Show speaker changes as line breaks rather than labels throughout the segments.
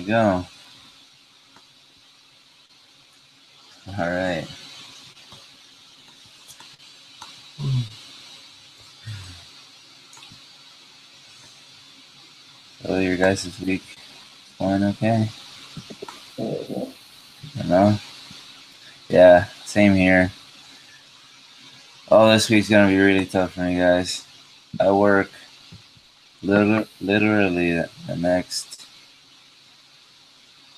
go. All right. So your guys' week going okay? You know? Yeah, same here. Oh, this week's gonna be really tough for me, guys. I work literally the next.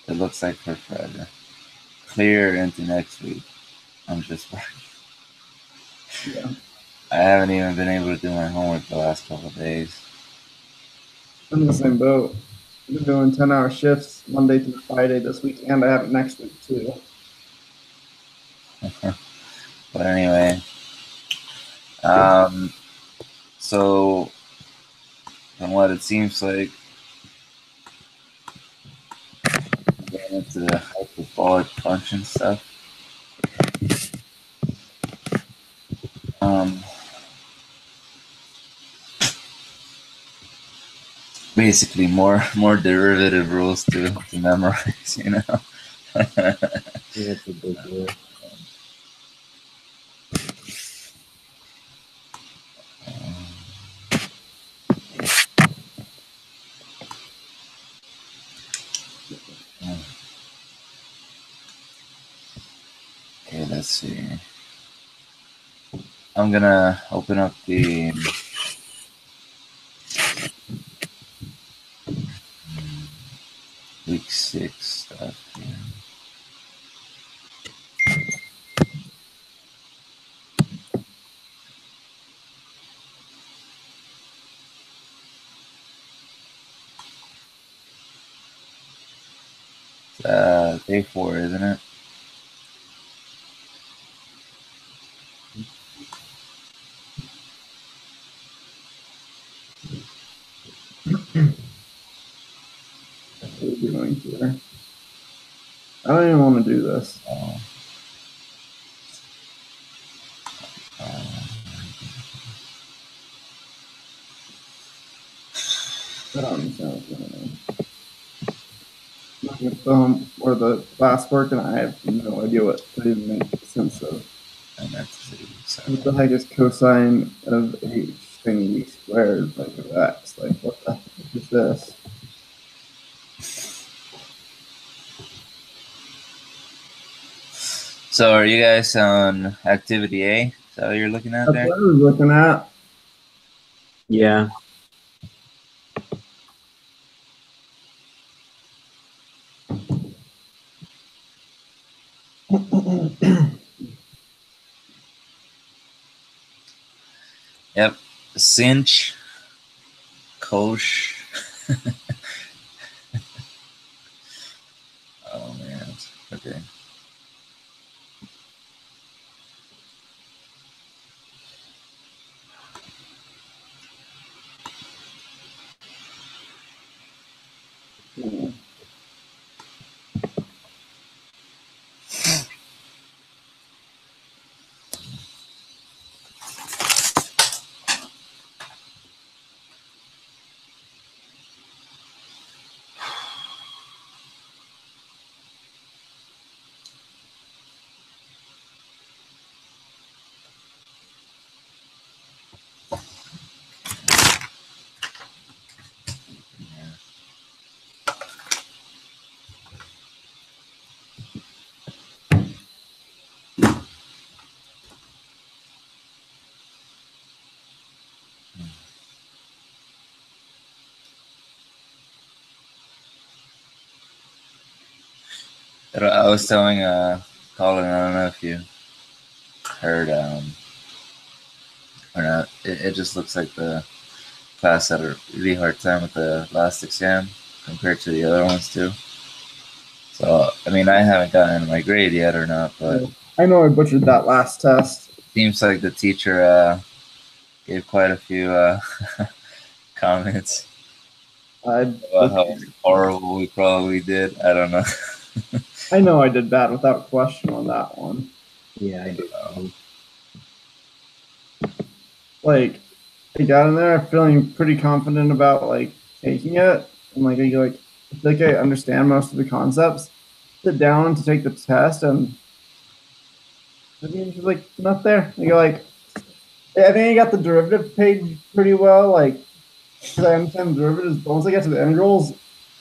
It looks like for forever. Clear into next week. I'm just working.
Yeah.
I haven't even been able to do my homework the last couple of days.
I'm in the same boat. I've been doing 10-hour shifts Monday through Friday this week, and I have it next week too.
But anyway, so from what it seems like, getting into the hyperbolic function stuff. Basically, more derivative rules to memorize, you know.
That's a big deal.
Okay, let's see. I'm gonna open up the week 6 stuff here. Day 4, isn't it?
What are we doing here? I don't even want to do this. I don't understand what's going on. I'm looking at film or the classwork, and I have no idea what to even make sense of. What the heck is cosine of h thingy squared like of x? Like, what the heck is this?
So, are you guys on activity A? Is that what you're looking at
That's
there?
what I was looking at.
Yeah.
Yep. Cinch. Kosh. Oh, man. Okay. I was telling Colin, I don't know if you heard or not. It just looks like the class had a really hard time with the last exam compared to the other ones too. So I mean, I haven't gotten my grade yet or not, but
I know I butchered that last test.
Seems like the teacher gave quite a few comments about how horrible we probably did. I don't know.
I know I did bad without question on that one.
Yeah, I do.
Like, I got in there feeling pretty confident about like taking it, and like I like like I understand most of the concepts. Sit down to take the test, and I mean, it's like not there. You go like, I think I got the derivative page pretty well, like because I understand the derivatives. But once I get to the integrals,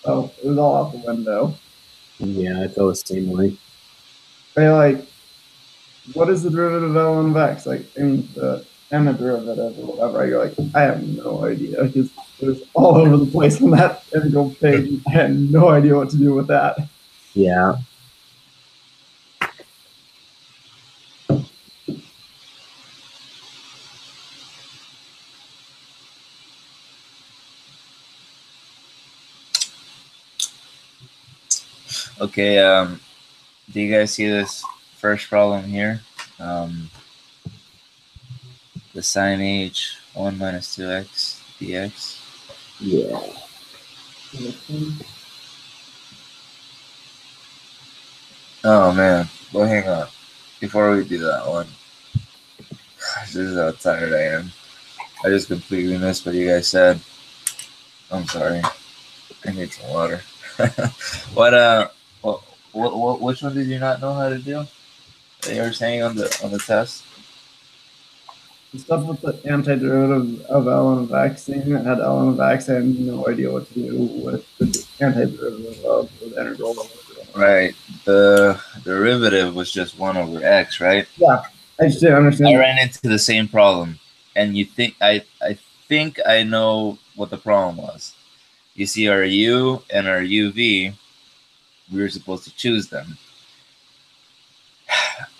oh, it was all out the window.
Yeah, I felt the same way.
I like, what is the derivative of ln of x? Like, in the n derivative or whatever. I go like, I have no idea because it was all over the place on that integral page. I had no idea what to do with that.
Yeah.
Okay, do you guys see this first problem here? The sine h 1 minus 2x dx.
Yeah.
Oh man, well hang on. Before we do that one, this is how tired I am. I just completely missed what you guys said. I'm sorry. I need some water. Which one did you not know how to do? That you were saying on the test?
The stuff with the antiderivative of ln of x thing, I had ln of x, I had no idea what to do with the antiderivative of the integral.
Right. The derivative was just 1 over x, right?
Yeah, I just didn't understand.
I ran into the same problem, and you think I think I know what the problem was. You see our u and our uv, we were supposed to choose them.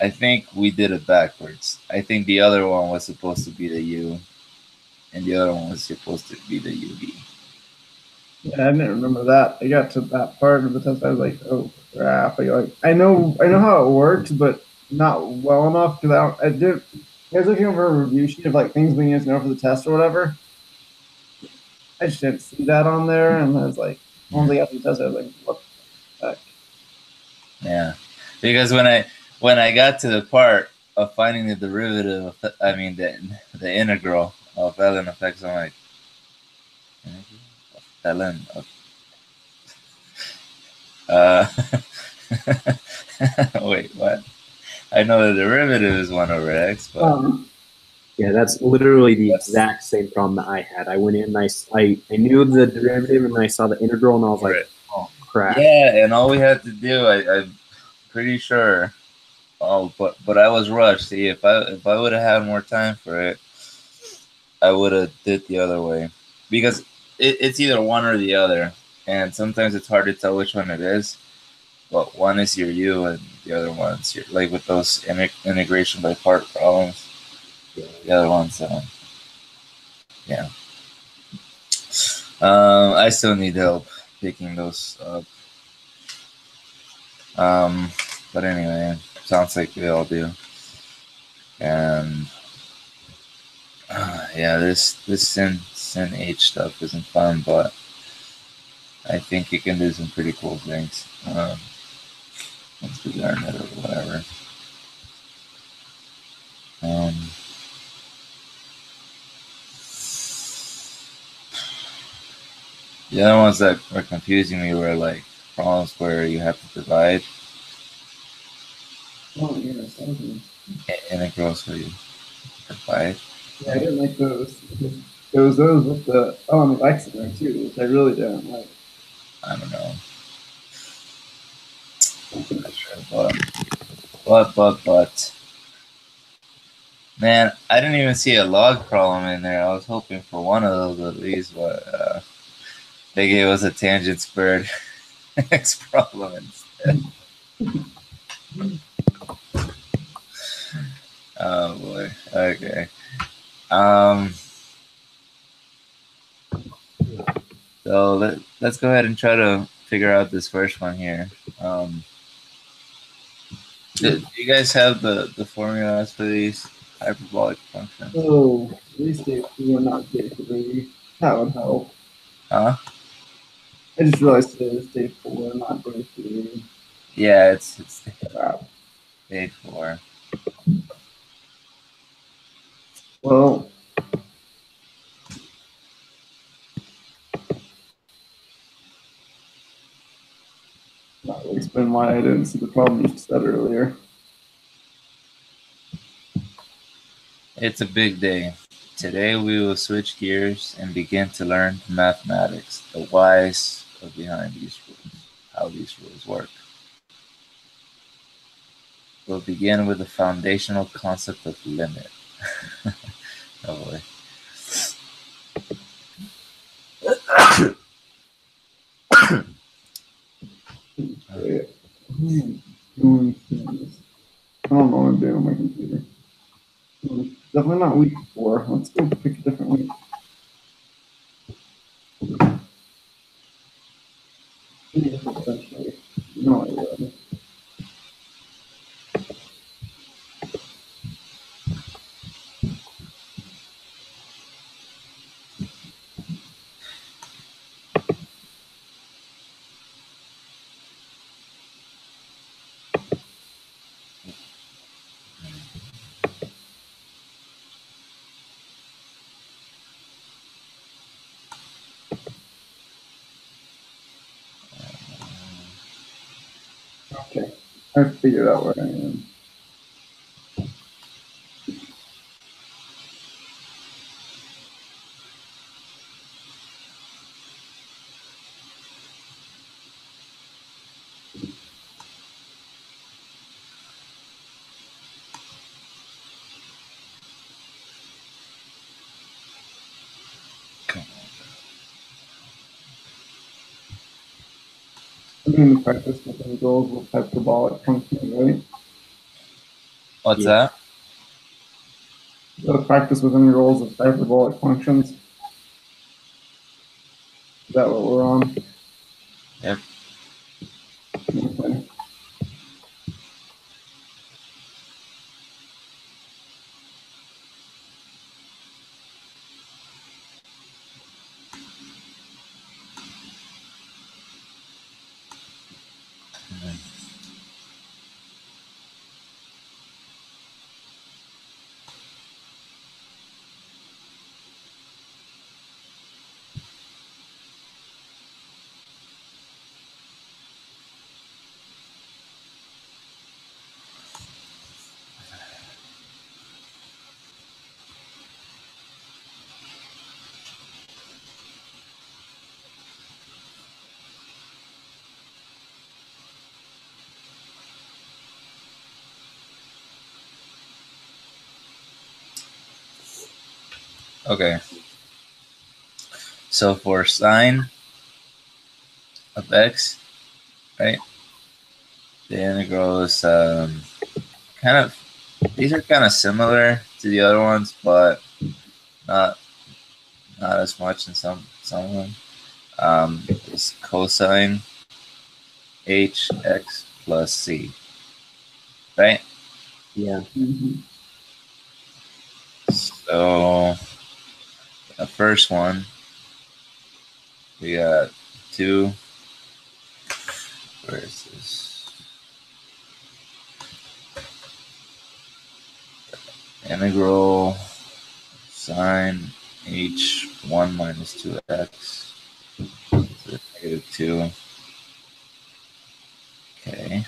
I think we did it backwards. I think the other one was supposed to be the u, and the other one was supposed to be the uv.
Yeah, I didn't remember that. I got to that part of the test. I was like, "Oh crap!" I know how it works, but not well enough because I did. I was looking over a review sheet of like things we need to know for the test or whatever. I just didn't see that on there, and I was like, once I got to the test, I was like, "What the heck?"
Yeah, because when I got to the part of finding the derivative, of the integral of ln of x, I'm like, ln of wait, what? I know the derivative is 1 over x, but
Yeah, that's literally the exact same problem that I had. I went in, I knew the derivative, and then I saw the integral, and I was like, oh, crap.
Yeah, and all we had to do, I'm pretty sure. Oh, but I was rushed. See, if I would have had more time for it, I would have did the other way, because it's either one or the other, and sometimes it's hard to tell which one it is. But one is your u, and the other one's your, like with those integration by part problems. The other one's yeah. I still need help picking those up. But anyway, sounds like we all do. And yeah, this sin h stuff isn't fun, but I think you can do some pretty cool things once we learn it or whatever. The other ones that were confusing me were like problems where you have to divide.
Oh, yes, okay.
Integrals where you divide.
Yeah, I didn't like those. There was those with the ln of x in there too, which I really didn't like.
I don't know. I'm not sure, but man, I didn't even see a log problem in there. I was hoping for one of those at least, but they gave us a tangent squared x problem instead. Oh boy. Okay. So let's go ahead and try to figure out this first one here. Do you guys have the formulas for these hyperbolic functions?
Oh, at least they were not day-to-day. That would help.
Huh?
I just realized it was day 4, not day 3.
Yeah, it's
Crap.
day 4.
Well, explain why I didn't see the problem you said earlier.
It's a big day. Today we will switch gears and begin to learn mathematics, the whys of behind these rules, how these rules work. We'll begin with the foundational concept of limit. Oh boy.
Okay. Doing things. I don't know what I'm doing on my computer. Definitely not week 4. Let's go pick a different week. No idea. Okay, I figured out where I am. I'm doing the practice with integrals with hyperbolic functions, right?
What's that?
The practice with integrals of hyperbolic functions. Is that what we're on?
Yep.
Okay.
Okay. So for sine of x, right? The integral is kind of, these are kind of similar to the other ones, but not as much in some of them. Is cosine hx plus c, right?
Yeah.
Mm-hmm.
So the first one, we got 2. Where is this? Integral sine h1 minus 2x to the negative 2. Okay.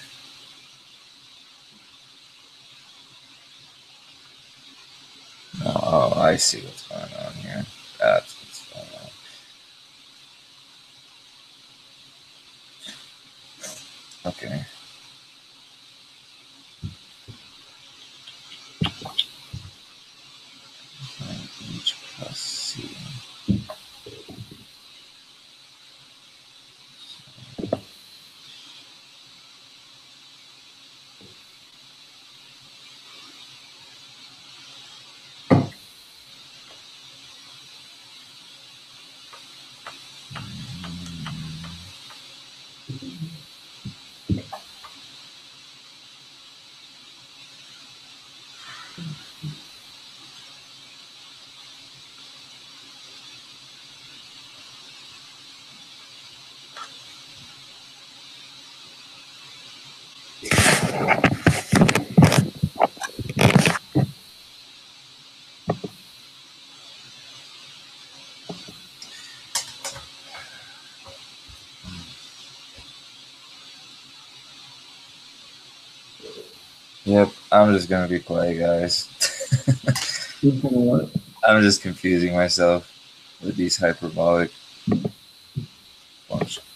Oh, I see what's going on here. That's what's going on. Okay. H plus c. Yep, I'm just gonna be quiet, guys.
What?
I'm just confusing myself with these hyperbolic functions.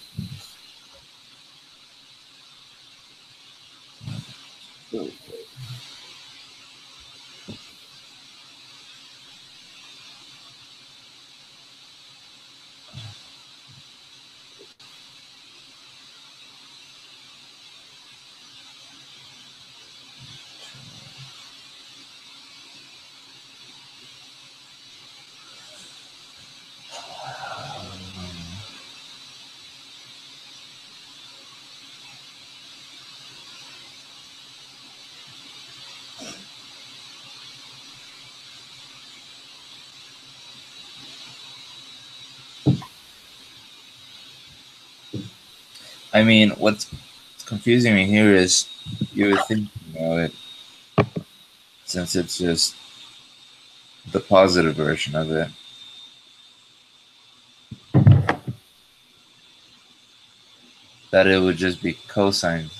I mean, what's confusing me here is you would think, since it's just the positive version of it, that it would just be cosine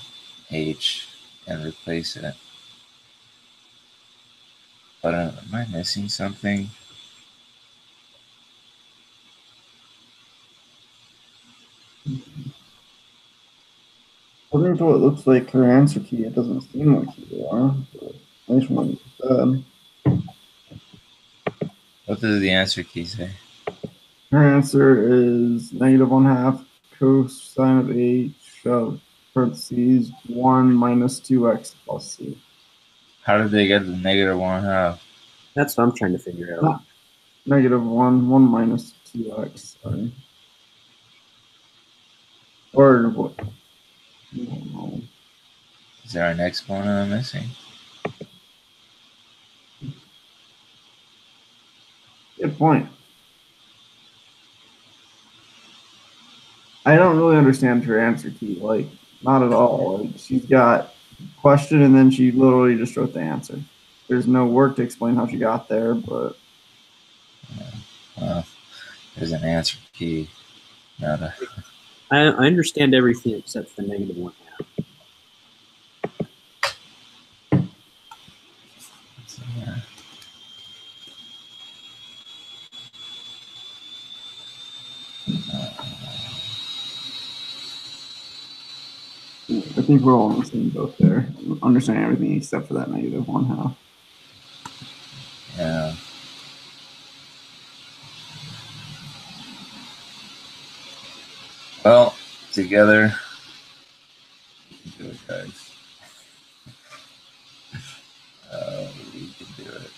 h and replace it. But am I missing something?
According to what looks like her answer key, it doesn't seem like you are. At least when
What does the answer key say?
her answer is -1/2 cosine of h of parentheses 1 minus 2x plus c.
How did they get the -1/2?
That's what I'm trying to figure out.
-1 minus 2x. Sorry. Or what? I don't know.
Is there an exponent I'm missing?
Good point. I don't really understand her answer key. Like, not at all. Like, she's got question and then she literally just wrote the answer. There's no work to explain how she got there, but
Well, there's an answer key. Not a.
I understand everything except for -1/2.
Yeah.
I think we're all in the same boat there. Understanding everything except for that -1/2.
Yeah. Well, together, we can do it, guys. We can do it.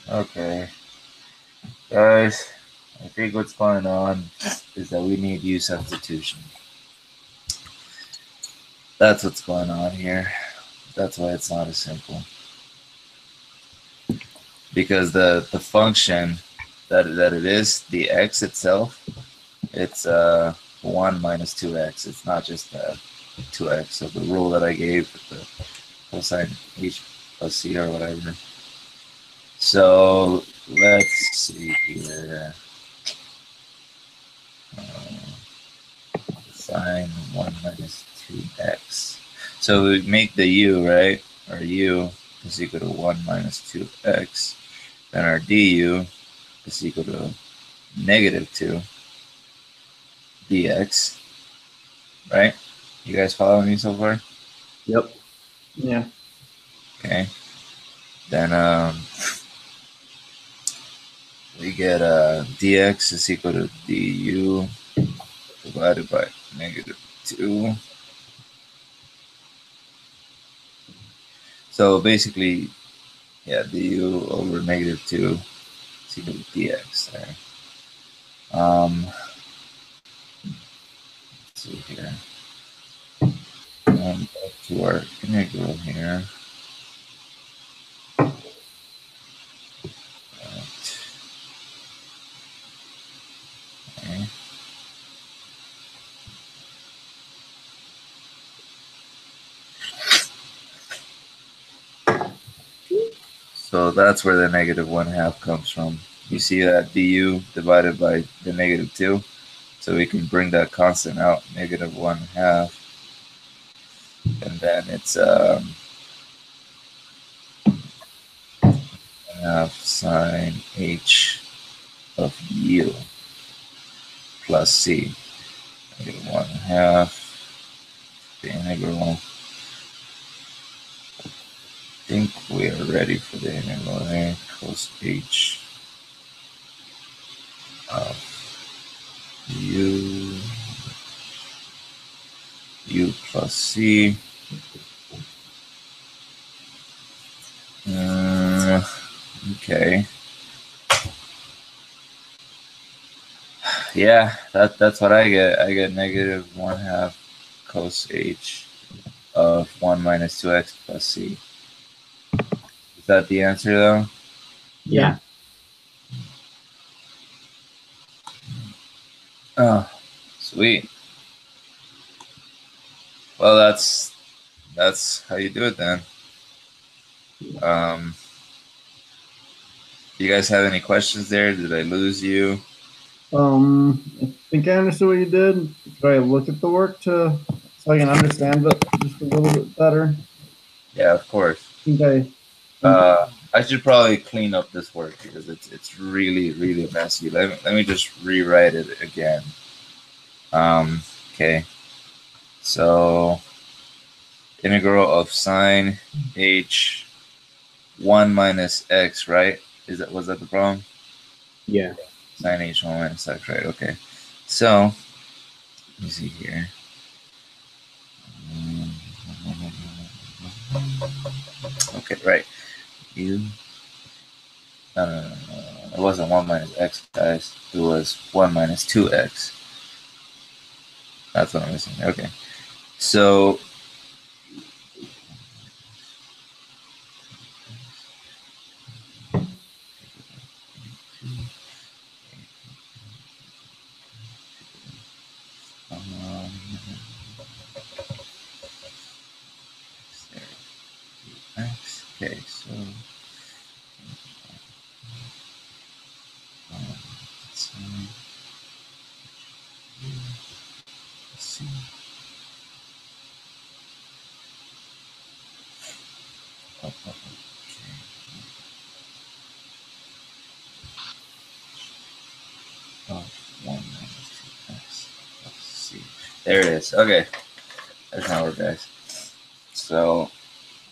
Okay. Guys, I think what's going on is that we need U substitution. That's what's going on here. That's why it's not as simple. Because the function that it is, the x itself, it's 1 minus 2x. It's not just 2x. So the rule that I gave with the cosine h plus c or whatever. So let's see here. Sine 1 minus 2x. So we make the u, right? Our u is equal to 1 minus 2x. Then our du is equal to -2 dx. Right? You guys following me so far?
Yep.
Yeah.
Okay. Then we get dx is equal to du divided by -2. So basically, yeah, du over -2 is equal to dx there. Let's see here. Back to our integral here. Okay. So that's where the negative 1/2 comes from. You see that du divided by the negative 2? So we can bring that constant out, negative 1/2. And then it's 1/2 sine h of u plus c. Negative 1/2, the integral. I think we are ready for the integral there. Cos h of u plus c. Okay. Yeah, that's what I get. I get negative 1/2 cos h of 1 minus 2x plus c. Is that the answer, though?
Yeah.
Oh, sweet. Well, that's how you do it then. Do you guys have any questions there? Did I lose you?
I think I understood what you did. Try to look at the work so I can understand it just a little bit better.
Yeah, of course. I should probably clean up this work because it's really, really messy. Let me just rewrite it again. Okay. So integral of sine h 1 minus x, right? Was that the problem?
Yeah.
Sine h 1 minus x, right? Okay. So let me see here. Okay, right. No. It wasn't 1 minus x, guys. It was 1 minus 2x. That's what I'm missing. Okay. So okay, so let's see. There it is. Okay. There's my work, guys. So,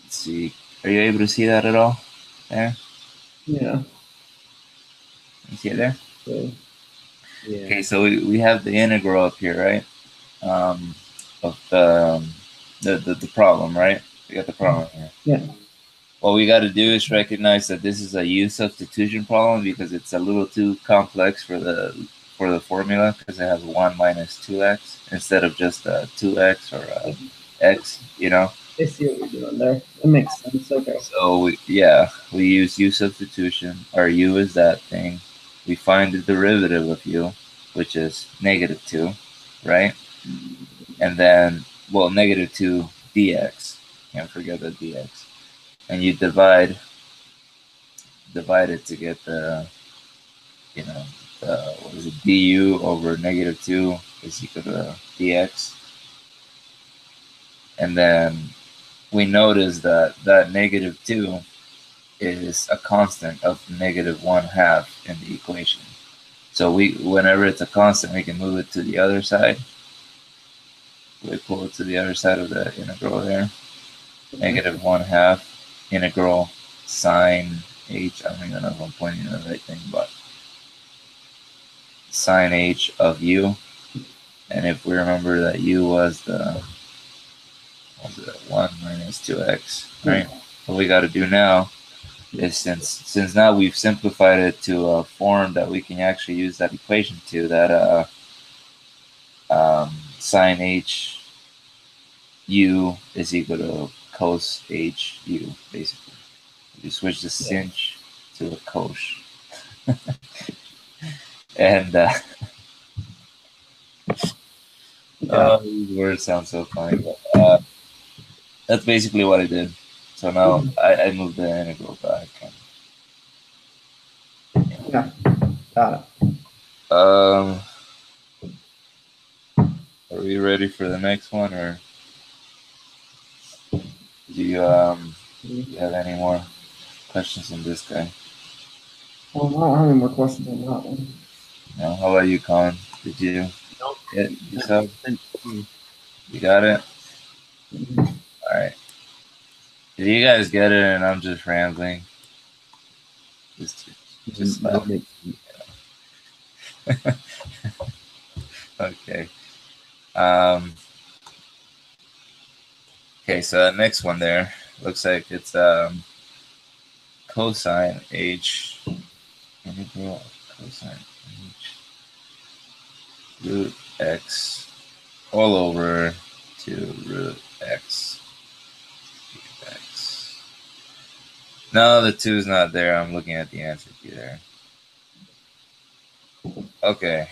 let's see. Are you able to see that at all? There?
Yeah.
You see it there?
Okay.
Yeah.
Okay, so we have the integral up here, right? Of the problem, right? We got the problem here.
Yeah.
What we got to do is recognize that this is a u substitution problem because it's a little too complex for the formula because it has 1 minus 2x instead of just 2x or x, you know?
I see what you're doing there. It makes sense. Okay.
So, we use u substitution. Our u is that thing. We find the derivative of u, which is negative 2, right? And then, well, negative 2 dx. Can't forget the dx. And you divide it to get the, what is it, du over negative 2 is equal to dx. And then we notice that negative 2 is a constant of negative 1/2 in the equation. So whenever it's a constant, we can move it to the other side. We pull it to the other side of the integral there. Negative 1/2 integral sine h. I don't even know if I'm pointing to the right thing, but sine h of u. And if we remember that u was the 1 minus 2x, right? What we got to do now is since now we've simplified it to a form that we can actually use that equation to, that sine h U is equal to cos H U, basically. You switch the sinh to the cos. And these words sound so funny, but that's basically what I did. So now I moved the integral back.
Yeah, got it.
Are we ready for the next one, or do you have any more questions on this guy?
Well, I don't have any more questions on that one.
No. How about you, Colin? Did you get yourself? You got it? All right. Did you guys get it and I'm just rambling? Just laugh. Okay. Okay, so that next one there looks like it's cosine H integral cosine H root X all over 2 root X. No, the 2 is not there. I'm looking at the answer key there. Okay.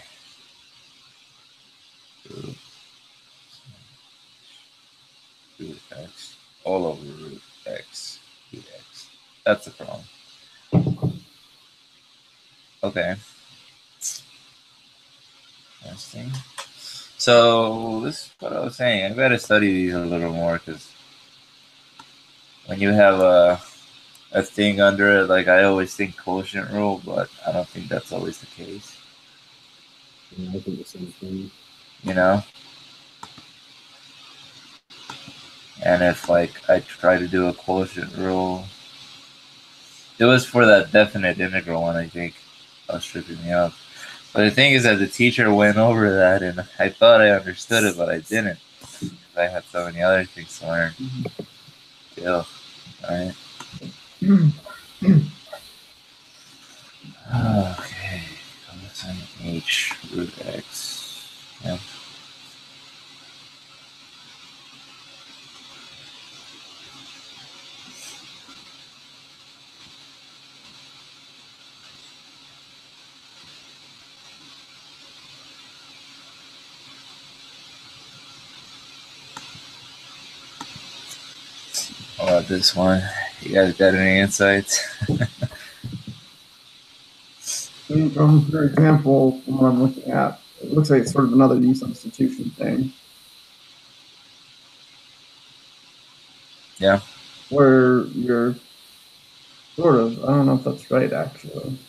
Root X all over root X dx. That's the problem. Okay. Interesting. So this is what I was saying. I better study these a little more, because when you have a thing under it, like I always think quotient rule, but I don't think that's always the case.
Yeah, I think the same thing.
You know? And if like I try to do a quotient rule, it was for that definite integral one, I think. I was tripping me up. But the thing is that the teacher went over that, and I thought I understood it, but I didn't. I had so many other things to learn. Still, alright. Okay, cosine H root X. Yeah. How about this one? You guys got any insights?
For example, from what I'm looking at, it looks like it's sort of another U substitution thing.
Yeah.
Where you're sort of, I don't know if that's right, actually.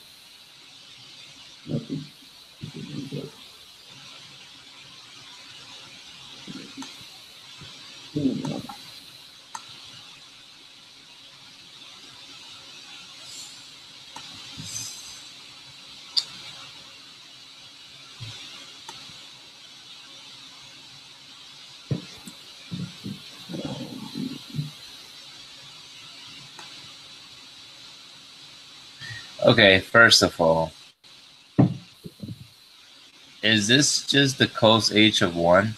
Okay, first of all, is this just the cos H of 1?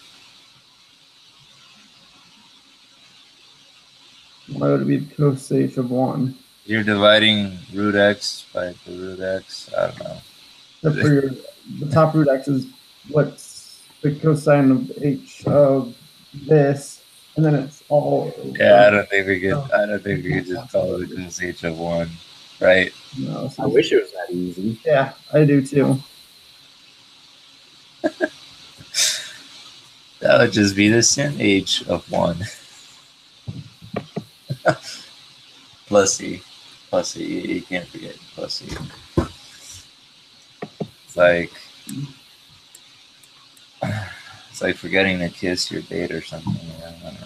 Why would it be the cos H of 1?
You're dividing root X by the root X? I don't know.
Except for the top root X is what's the cosine of H of this, and then it's all.
Yeah, I don't think we could just call it the cos H of 1, right?
No,
I wish it was that easy.
Yeah, I do too.
That would just be the sin H of 1. Plus E. Plus E. You can't forget plus E. It's like forgetting to kiss your date or something. I don't know.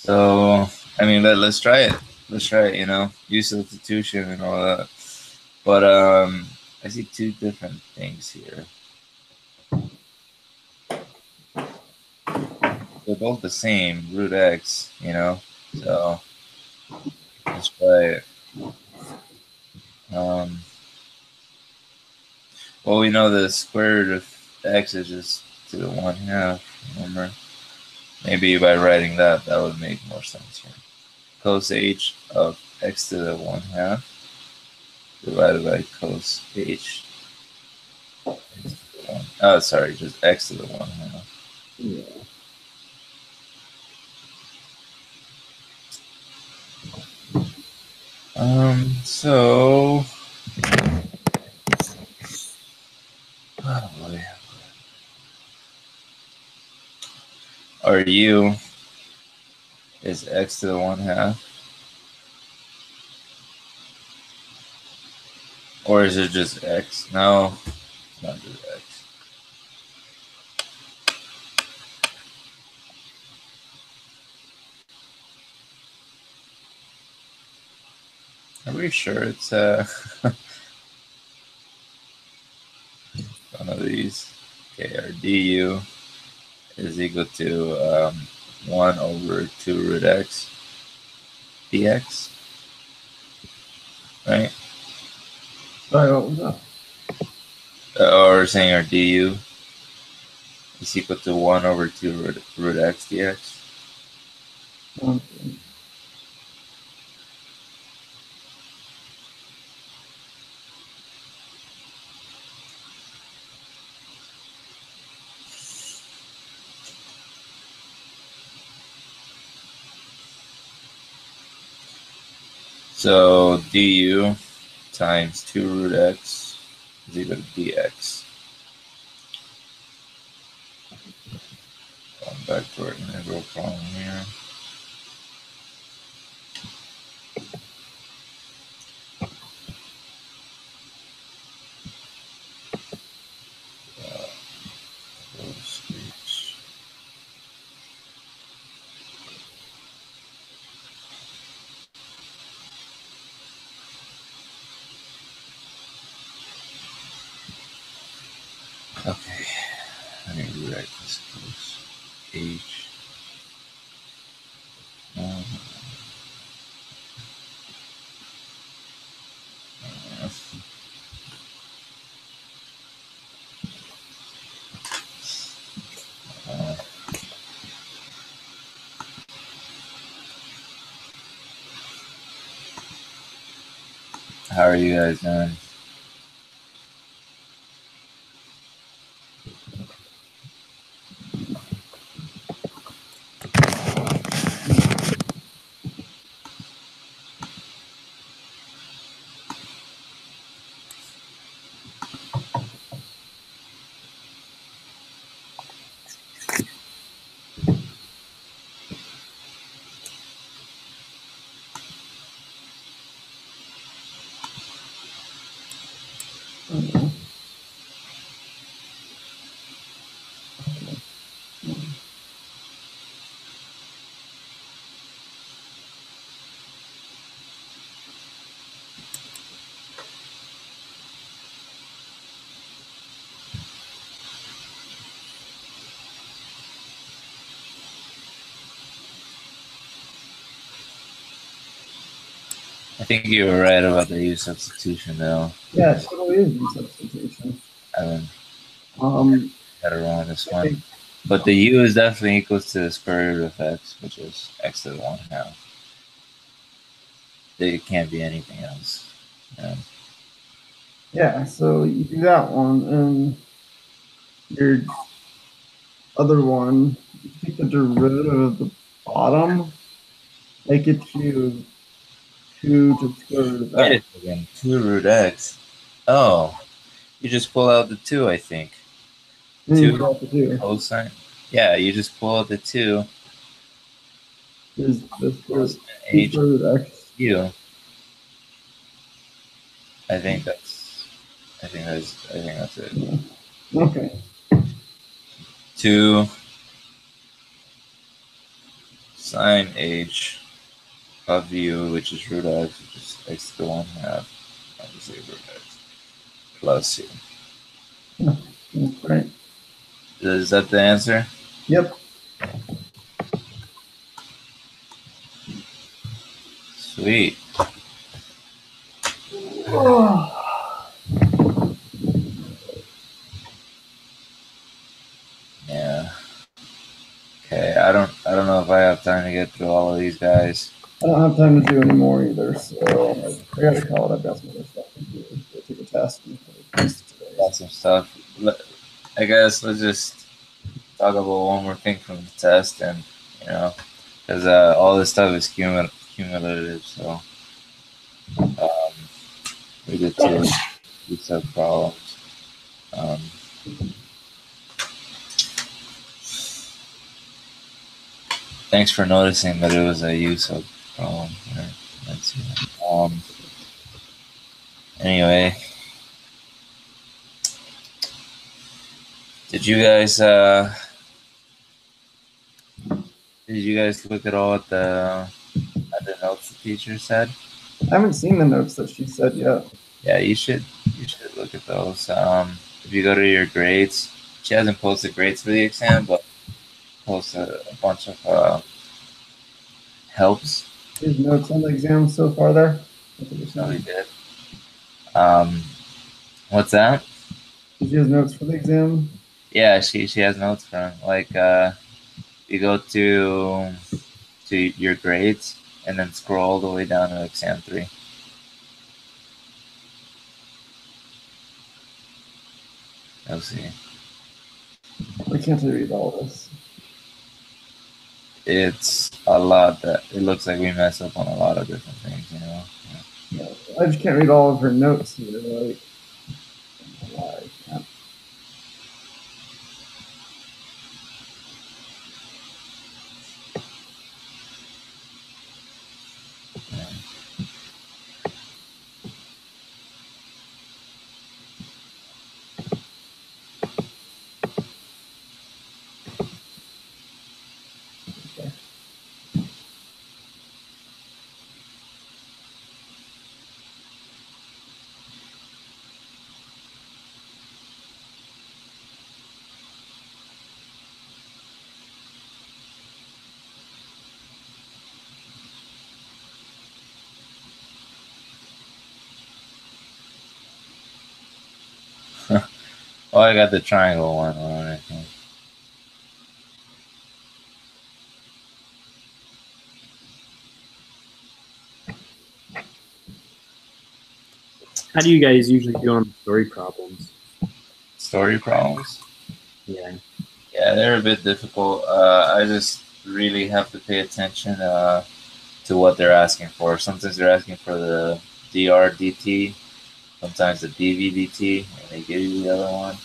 So, I mean, let's try it. Let's try it, U substitution and all that. But I see two different things here. They're both the same, root x, you know? So let's try it. Well, we know the square root of x is just to the 1/2, remember? Maybe by writing that would make more sense here. Cos h of x to the 1/2 divided by cos h. Oh, sorry, just x to the 1/2.
Yeah.
So, oh boy. Our u is x to the 1/2. Or is it just x? No, it's not just x. Are we sure it's one of these? Okay, our du is equal to 1 over 2 root x dx, right?
Sorry, what was that?
Or we're saying our du is equal to 1 over 2 root x dx.
Okay.
So du times 2 root x is equal to dx. Going back to our integral problem here. Okay, let me rewrite this close h. How are you guys doing? I think you were right about the u substitution, though.
Yeah, it totally is in substitution.
I
Um,
got it wrong on this one. But the u is definitely equals to the square root of x, which is x to the 1/2. It can't be anything else.
Yeah, so you do that one, and your other one, you take the derivative of the bottom, make it to 2 to the square root of
Wait
x.
a second, 2 root x. Oh, you just pull out the 2, I think.
Then
2
you pull out the 2.
cosine. Yeah, you just pull out the 2.
Is the square
H
root of x.
u. I think that's it.
Yeah. Okay.
2 sine h of u, which is root x, which is x to the 1/2, Obviously, plus 2.
That's right.
Is that the answer?
Yep.
Sweet. Yeah. Okay, I don't know if I have time to get through all of these guys.
I don't have time to do any more either, so I gotta call it. I've got some other stuff to do. Go take a test.
Got some stuff. I guess let's just talk about one more thing from the test, and because all this stuff is cumulative, so we get to these sub problems. Thanks for noticing that it was a use of problem. Let's see. Anyway, did you guys look at all at the notes the teacher said?
I haven't seen the notes that she said yet.
Yeah, you should look at those. If you go to your grades, she hasn't posted grades for the exam, but posted a bunch of helps.
There's notes on the exam so far there.
No, he did. What's that?
She has notes for the exam.
Yeah, she has notes for him. Like you go to your grades and then scroll all the way down to exam 3. Let's see.
Why can't I read all this?
It's a lot that it looks like we mess up on a lot of different things,
Yeah, I just can't read all of her notes here. Like, why I can't.
Oh, I got the triangle one on, I think.
How do you guys usually do on story problems?
Story problems?
Yeah.
Yeah, they're a bit difficult. I just really have to pay attention to what they're asking for. Sometimes they're asking for the DRDT, sometimes the DVDT, and they give you the other one.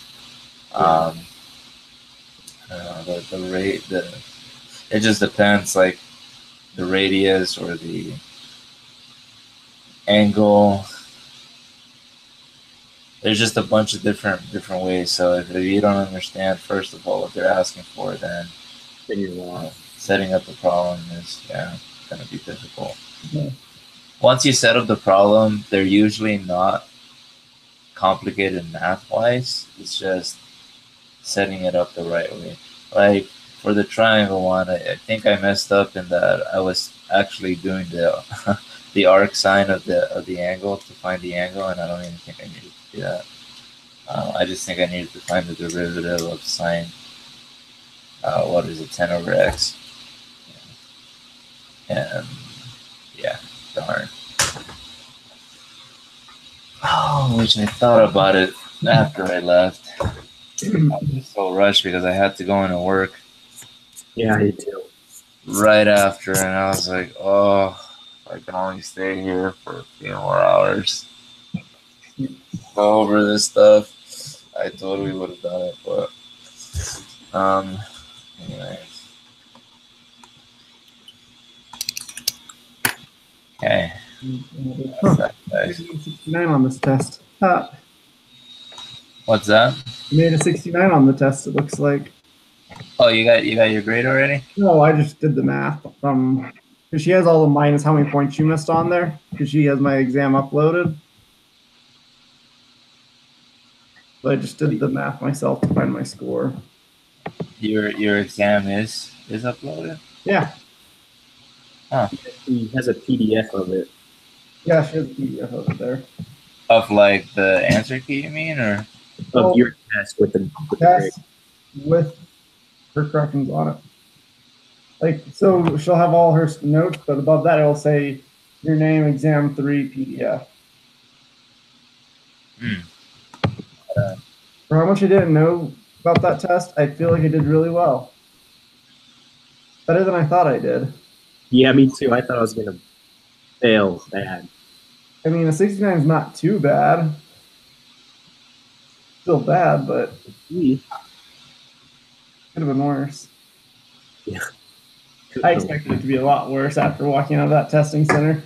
The rate, it just depends, like the radius or the angle. There's just a bunch of different ways. So if you don't understand, first of all, what they're asking for, then
you're
setting up the problem is going to be difficult.
Yeah.
Once you set up the problem, they're usually not complicated math-wise. It's just setting it up the right way. Like for the triangle one, I think I messed up in that I was actually doing the the arc sine of the angle to find the angle, and I don't even think I needed to do that. I just think I needed to find the derivative of sine. What is it, 10 over x? And yeah, darn. Oh, which I thought about it after I left. I was so rushed because I had to go into work.
Yeah, I did too.
Right after, and I was like, oh, I can only stay here for a few more hours. Go over this stuff. I totally would have done it, but anyway. Okay.
Huh. 69 on this test.
What's that?
You made a 69 on the test, it looks like.
Oh, you got your grade already?
No, I just did the math from because she has all the minus how many points you missed on there because she has my exam uploaded. But I just did the math myself to find my score.
Your exam is uploaded?
Yeah.
Huh.
He has a PDF of it.
Yeah, she has a PDF of it there.
Of like the answer key, you mean, or
Of your test with the grade.
With her corrections on it. Like, so she'll have all her notes, but above that it'll say your name, exam 3, PDF. For how much I didn't know about that test, I feel like I did really well. Better than I thought I did.
Yeah, me too. I thought I was gonna fail bad.
I mean, a 69 is not too bad. Still bad, but could have been worse.
Yeah.
I expected it to be a lot worse after walking out of that testing center.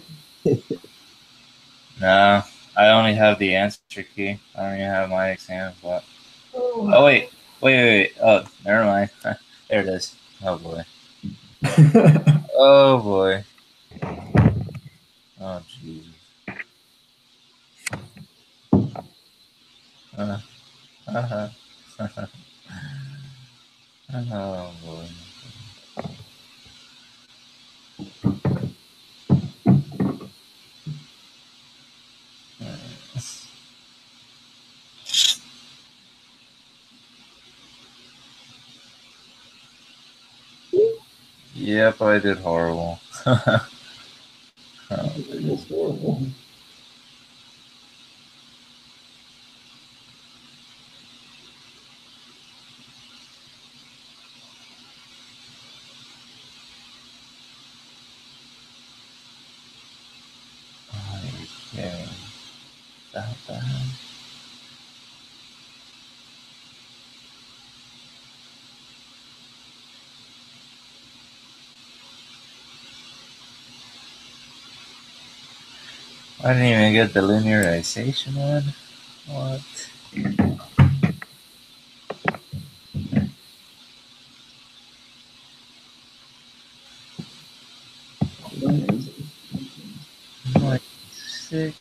No, I only have the answer key. I don't even have my exam. But oh wait. Oh, never mind. There it is. Oh boy. Oh boy. Oh jeez. Oh boy. Yep, I did horrible.
It was horrible.
Okay. That. I didn't even get the linearization one. What? Like 6.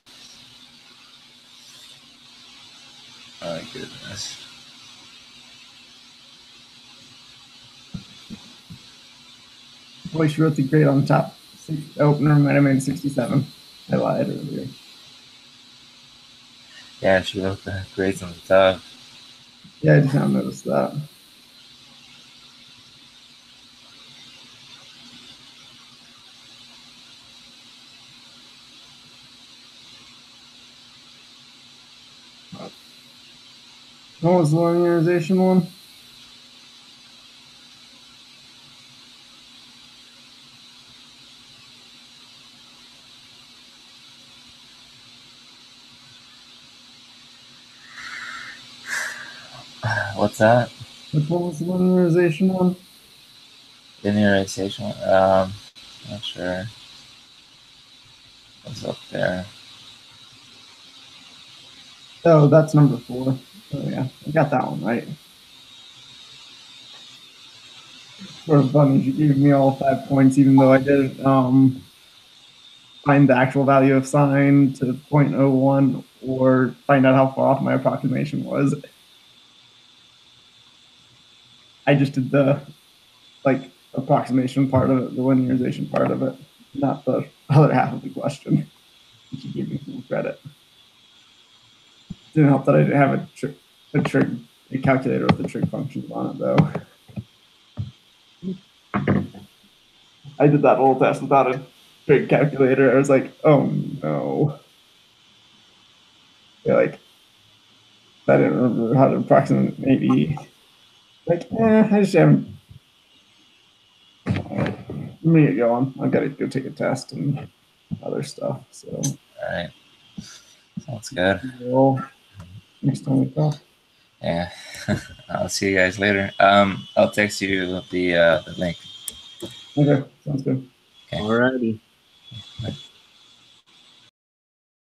Oh my goodness.
Boy, she wrote the grade on top. Oh, never mind. I made 67. I lied earlier.
Yeah, she wrote the grades on the top.
Yeah, I did not notice that. What was the linearization one?
What's that?
Which one was the linearization one?
Linearization. Not sure. What's up there?
Oh, that's number 4. Oh yeah, I got that one right. Sort of funny. She gave me all 5 points, even though I didn't find the actual value of sine to 0.01 or find out how far off my approximation was. I just did the approximation part of it, the linearization part of it, not the other half of the question. She gave me full credit. Didn't help that I didn't have a calculator with the trig functions on it though. I did that whole test without a trig calculator. I was like, oh no. Yeah, like I didn't remember how to approximate maybe. Like, I just haven't. Let me get going. I've got to go take a test and other stuff. So.
All right. Sounds good.
Well, next time we talk.
Yeah. I'll see you guys later. I'll text you the link.
Okay, sounds good.
Okay. Alrighty.
Bye.